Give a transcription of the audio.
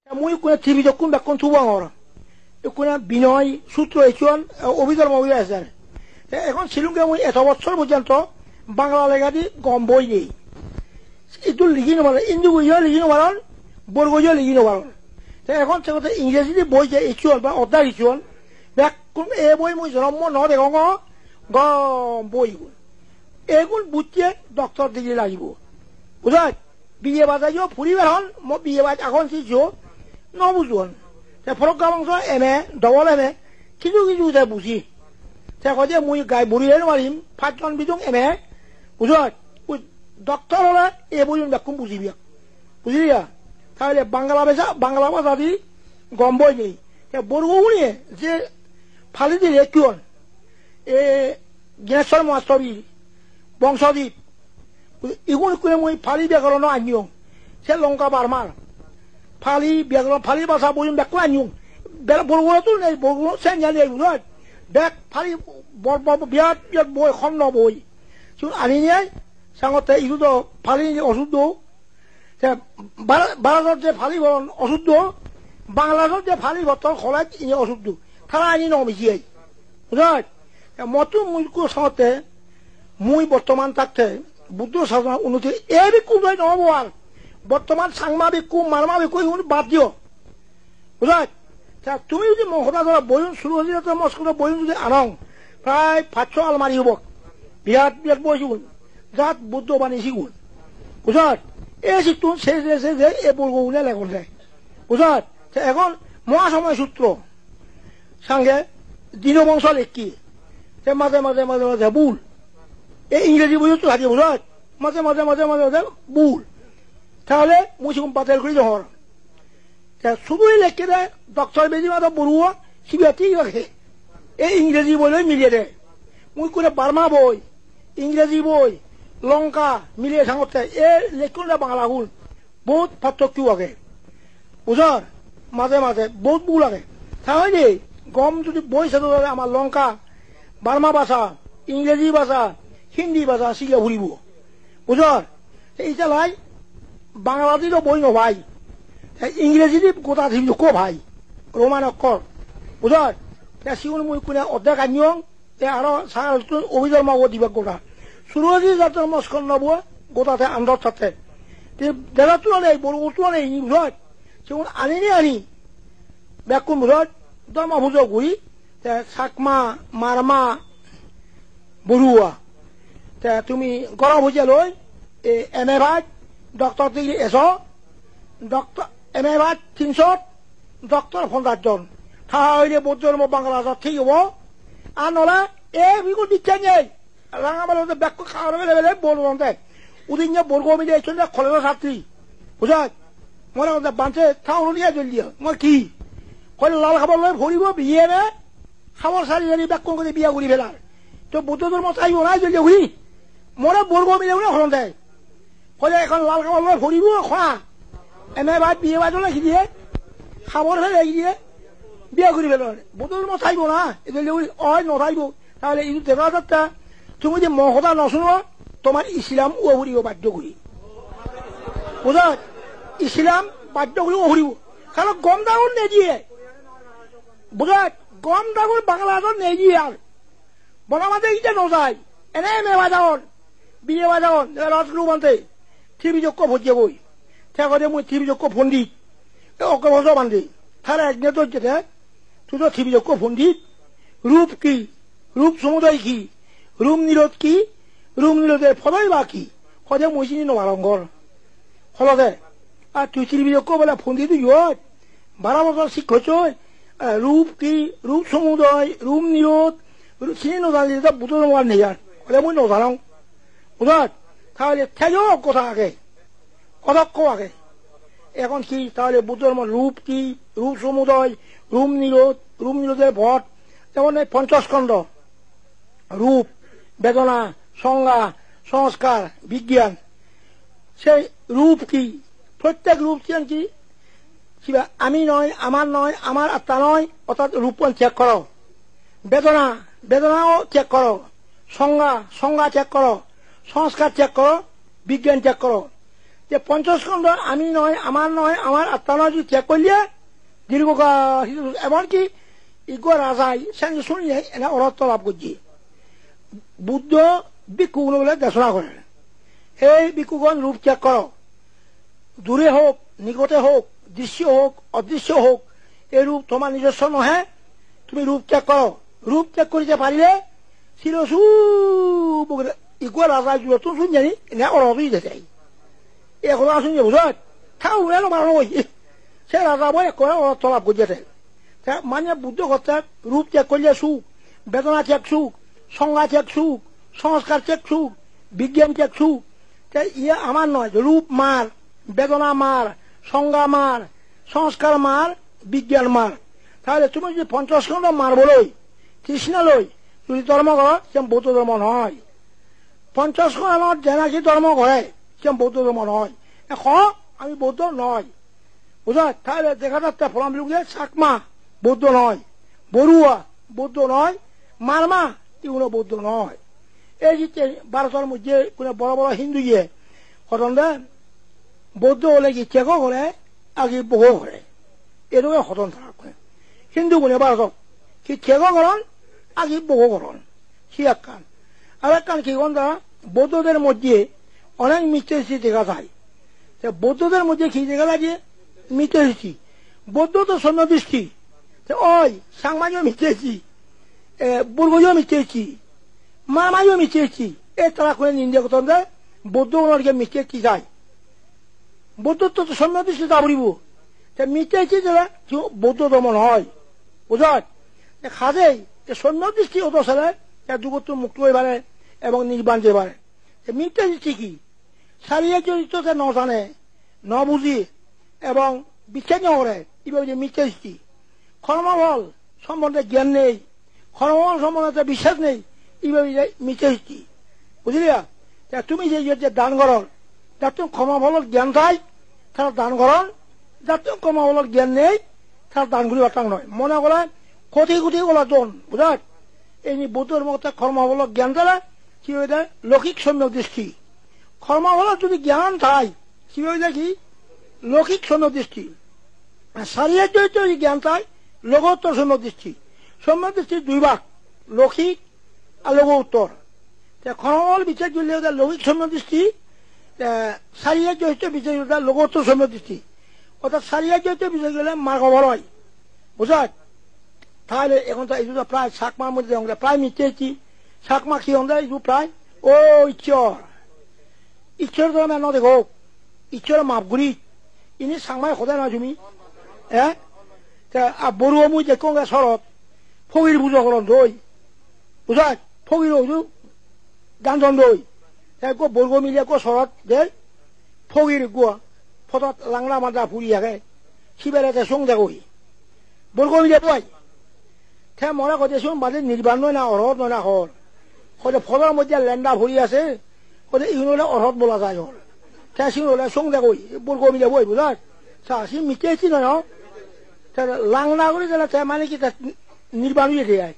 muy kuna TV jokkun bekkon tubangor kuna বিনয় সূত্র এইজন অভিধর্ম হয়ে আছে এখন শিলংকে মই এত বছর পর্যন্ত বাংলা লেখা দি গম বই নেই একটু লিখি নবার ইন্দু বইও লিখি নবার বর্গইও লিখি নবার এখন সেটা ইংরেজি বই যে ইচ্ছুন বা অর্ডার ইচ্ছুন বেকুন এ বই মই জন্ম ন দেখো গম বই এগুলো বুঝতে ডক্টর ডিগ্রি লাগিব বুঝায় বিয়ে বাজাইও ফুরিবার হন মই বিয়ে বাজ এখন শিখছো নবুঝুন ফরক অংশ এমএ ডবল এমএ কিছু কিছু বুঝি কয়ে মুই গাই বুড়িয়ে মারিম ফার্স্ট বিদুং এমএ বুঝ ডক্টর হলে এ বুঝুন বেকুম বুঝিবি বুঝলি তাহলে বাংলা ভাষা দি গম বই নেই বরগুনি যে ফালি দিলে কিয়ন এ জ্ঞানেশ্বর মাস্তরী বংশদ্বীপ এগুলো করে মুই ফালি ব্যাকরণ আনিও সে লঙ্কা বারমার ফালি ব্যাকরণ ফালি ভাষা বই বেকু আনিও বরগুলো নেই বরগুলো সে জানি বেক ফালি বিরাট বিরাট বই খন্ড বই আনি নিয়ে সাংতে ইউ তো ফালি অশুদ্ধ ভারতের যে ফালি বরণ অশুদ্ধ বাংলাদেশের যে ফালি বর্তমান খোলা ইনি অশুদ্ধ তারা আনি নমিছিয়াই বুঝলেন মতো মুইকো সাথে মুই বর্তমান থাকতে বুদ্ধ সাধনা উন্নতি এ বিকু নহব আর বর্তমান সাংমা বিকু মারমা বিকু বাদ দিও বুঝলেন তুমি যদি মহতা ধরা বইন শুরু হয়েছিল মস্কো বইন যদি আনং প্রায় 500 আলমারি হব বিরাট বিরাট বই শিখুন যাত বুদ্ধ বাণী শিখুন বুঝলেন এ শিখতুন সে এ বলগুনে লেখন যায় বুঝলেন এখন মহাসময় সূত্র সঙ্গে দীনবংশ লেখি মাঝে মাঝে মাঝে মাঝে ভুল এই ইংরেজি বই তো থাকে বুঝলেন মাঝে মাঝে মাঝে মাঝে মাঝে ভুল তাহলে মুসিকুম বাতিল করি জহর শুধুই লেখে দেয় ডক্টর বেদি মাথা বড়ুয়া সিবিআই ঠিক রাখে এই ইংরেজি বই মিলিয়ে দেয় মুই করে বার্মা বই ইংরেজি বই লঙ্কা মিলিয়ে সাংতে এ লেখুন বাংলা গুণ বহুত পার্থক্য আগে বুঝার মাঝে মাঝে বহুত ভুল আগে তাহলে গম যদি বই সাথে আমার লঙ্কা বার্মা ভাষা ইংরেজি ভাষা হিন্দি ভাষা শিখে ঘুরিব বুঝার এইটা লাই বাংলাদেশও বই নভাই ইংরেজি গোটা দিব কো ভাই রোমান অক্ষর বুঝার সিগুন মুই কোনে অর্ধেক আনিয়ং আরো অভিধর্ম দিবা গোটা সুরজি জাতের মস্কন নব গোটাতে আন্দর সাথে দেখা তুলা নেই বড় তুলা নেই বুঝত সেগুন আনি আনি বেকুন বুঝত ধর্ম ভুজো ঘুরি চাকমা মারমা বড়ুয়া তুমি গরম ভুজিয়া লই এম এ ভাই ডক্টর ডিগ্রি এস ডক্টর এম এ ভাই 300 ডক্টর 50 জন তাহলে বৌদ্ধ ধর্ম বাংলা ঠিক হব আর নলা এ বিগুল দিচ্ছে নেই রাঙামালে ব্যাক খাওয়ার বেলে বলবো উদিন বর্গ মিলে কলেজের ছাত্রী বুঝাত মনে করতে বাঁচে থাও নিয়ে জল দিয়া মই কি কলে লাল খাবার লয় ভরিব বিয়ে নে খাবার সারি সারি ব্যাক করে বিয়া করি ফেলার তো বৌদ্ধ ধর্ম চাইব না জল দিয়া ঘুরি মনে বর্গ মিলে হরণ দেয় কলে এখন লাল খাবার লয় ভরিব খোৱা এনে ভাই বিয়ে বাজো রাখি দিয়ে খাবার ফেলে রেখে দিয়ে বিয়া করি ফেলার বৌদ্ধ ধর্ম চাইব না অয় নথাইব তাহলে এই দেখা যাচ্ছে তুমি যে মহতা নশুনো তোমার ইসলাম উড়িব বাধ্য করি বুঝা ইসলাম বাধ্য করি উড়িব কারণ গম দাগুন নেজিয়ে বুঝা গম দাগুন বাংলাদেশ নেজিয়ে আর বনামাতে ইটা নজায় এনে মেবা যাওন বিয়ে বাজাওন রাজগুরু বান্ধে ত্রিবিযজ্ঞ ভজিয়ে বই থাকে মই ত্রিবিযজ্ঞ পণ্ডিত অগ্রভজ বান্ধে তারা একদিনে তো যেতে তুই তো ত্রিবিযজ্ঞ পণ্ডিত রূপ কি রূপ সমুদয় কি রুম নিরোধ কি রুম নিরোধের ফলই বা কি সদে মইচিনি নমারঙ্গর ফলতে আর তুই ত্রিবিযজ্ঞ বলে ফন্দি তুই 12 বছর শিক্ষক রূপ কি রূপ সমুদয় রূপ নিরোধ চিনি নজানিলে বুঝো নমার নেই আর সদে মই নজানাও বুঝাত তাহলে থেকেও কথা আগে অদক্ষ আগে এখন কি তাহলে বুদ্ধর রূপ কি রূপ সমুদয় রূপ নিরোধের ভট যেমন 50 খণ্ড রূপ বেদনা সংজ্ঞা সংস্কার বিজ্ঞান সেই রূপ কি প্রত্যেক রূপ কি আমি নয় আমার আত্মা নয় অর্থাৎ রূপ চেক করো বেদনাও চেক করো সংজ্ঞা চেক করো সংস্কার চেক করো বিজ্ঞান চেক করো যে 50 খণ্ড আমি নয় আমার আত্মা নয় যদি ত্যাগ করলে দীর্ঘকাল এমনকি ইগো রাজাই সে শুনলে এনে অরত্ব লাভ করছি বুদ্ধ ভিক্ষুগুলো বলে দেশনা করেন এই ভিক্ষুগণ রূপ ত্যাগ করো দূরে হোক নিকটে হোক দৃশ্য হোক অদৃশ্য হোক এই রূপ তোমার নিজস্ব নহে তুমি রূপ ত্যাগ করো রূপ ত্যাগ করিতে পারিলে শিরসু ইগো রাজা নতুন শুন জানি এনে অরতই যেতে এখন আসুন যে বুঝত থাও মানুষ সে রাজা বই করে অরত্ব লাভ করছে মানে বুদ্ধ কথা রূপ ত্যাগ করলে সুখ বেদনা ত্যাগ সুখ সংজ্ঞা ত্যাগ সুখ সংস্কার ত্যাগ সুখ বিজ্ঞান ত্যাগ সুখ ইয়ে আমার নয় রূপ মার বেদনা মার সংজ্ঞা মার সংস্কার মার বিজ্ঞান মার তাহলে তুমি যদি 50 খণ্ড মার বলই তৃষ্ণা লই যদি ধর্ম করো সে বৌদ্ধ ধর্ম নয় 50 খণ্ড জেনাকি ধর্ম করে সে বৌদ্ধ ধর্ম নয় আমি বৌদ্ধ নয় বুঝা তাহলে দেখা যাচ্ছে ফলাম লোক চাকমা বৌদ্ধ নয় বড়ুয়া বৌদ্ধ নয় মারমা এগুলো বৌদ্ধ নয় এই যে ভারতের মধ্যে কোনো বড় বড় হিন্দু গিয়ে হতন বৌদ্ধ হলে কি চেকও করে আগে বহু করে এরকম হতন থাকা হিন্দু গুণে ভারত কি চেকও করন আগে বহু করন সি এক কান আর এক কান কি বৌদ্ধদের মধ্যে অনেক মিথ্যে দেখা যায় বৌদ্ধদের মধ্যে কি দেখা যায় যে মিথ্যে বৌদ্ধ তো সৈন্য দৃষ্টি ওই সাংমাজিও মিথ্যেছি বুর্গজিও মিথ্যেছি মামাজিও মিথ্যেছি এ তারা করে নিন্দা করতাম যে বৌদ্ধ ওনারকে মিথ্যেছি যায় বৌদ্ধত্ব তো সৈন্য দৃষ্টি দাবরিব মিথ্যেছি যারা বৌদ্ধ ধর্ম নয় বুঝত খাজেই সৈন্য দৃষ্টি হতো ছেলে দুগত মুক্ত হয়ে পারে এবং নির্বাণ যে পারে মিথ্যে দৃষ্টি কি সারিয়ে চরিত্র ন জানে ন বুঝি এবং বিশ্বাস নকরে এইভাবে যে মিথ্যে দৃষ্টি কর্মফল সম্বন্ধে জ্ঞান নেই কর্মফল সম্বন্ধে বিশ্বাস নেই এইভাবে মিথ্যে দৃষ্টি বুঝলিয়া তুমি যে দান করন যার তুমি কর্মফলের জ্ঞান চাই তারা দান করন যার তুমি কর্মফলের জ্ঞান নেই তার দান করি অটাং নয় মনে করে কোটি কোটি ওলা দন বুঝাত এই বৌদ্ধর মধ্যে কর্মফলের জ্ঞান দ্বারা কি হয়ে যায় লৌকিক সম্যক দৃষ্টি কর্মফলের যদি জ্ঞান চাই কি হয়ে যায় কি লৌকিক সম্যক দৃষ্টি সারিয়ে যদি জ্ঞান চাই লঘোত্তর সম্যক দৃষ্টি দুই ভাগ লৌকিক আর লঘু উত্তর কর্মফল বিচার করলে লৌকিক সম্যক দৃষ্টি সারিয়ে বিচার করলে লঘোত্তর সম্যক দৃষ্টি অর্থাৎ সারিয়ে বিচার করলে মার্গফল হয় বুঝাত তাহলে এখন তো এই প্রায় শাকমার মধ্যে প্রায় মিথ্যেছি শাকমা কি এই প্রায় ও ঈশ্বর তো ন দেখো ঈশ্বর মাপগুড়ি ইনি সাংমাই সদায় না তুমি হ্যাঁ বড়ুয়া মুই দেখো শরৎ ফকির পুজো করন দই বুঝাত ফকির গান্ধন দই বর্গ মিলিয়ে শরৎ দে ফকির গুয়া ফটত লাংলা মাদা ফুরি আগে শিবেরাতে সং দেখি বর্গ মিলিয়ে পাই মনে কতেছোন বাদে নির্বাণ নয় না অরহত নয় না হল ফলের মধ্যে লেন্ডা ভরি আছে ইউনো অরহত বলা যায় হল সিংহলে সং দেখি বর্গ মিলিয়ে বই বুঝাত সি মিটেছি নয় লাংনা করে মানে কি নির্বাণ দিয়ে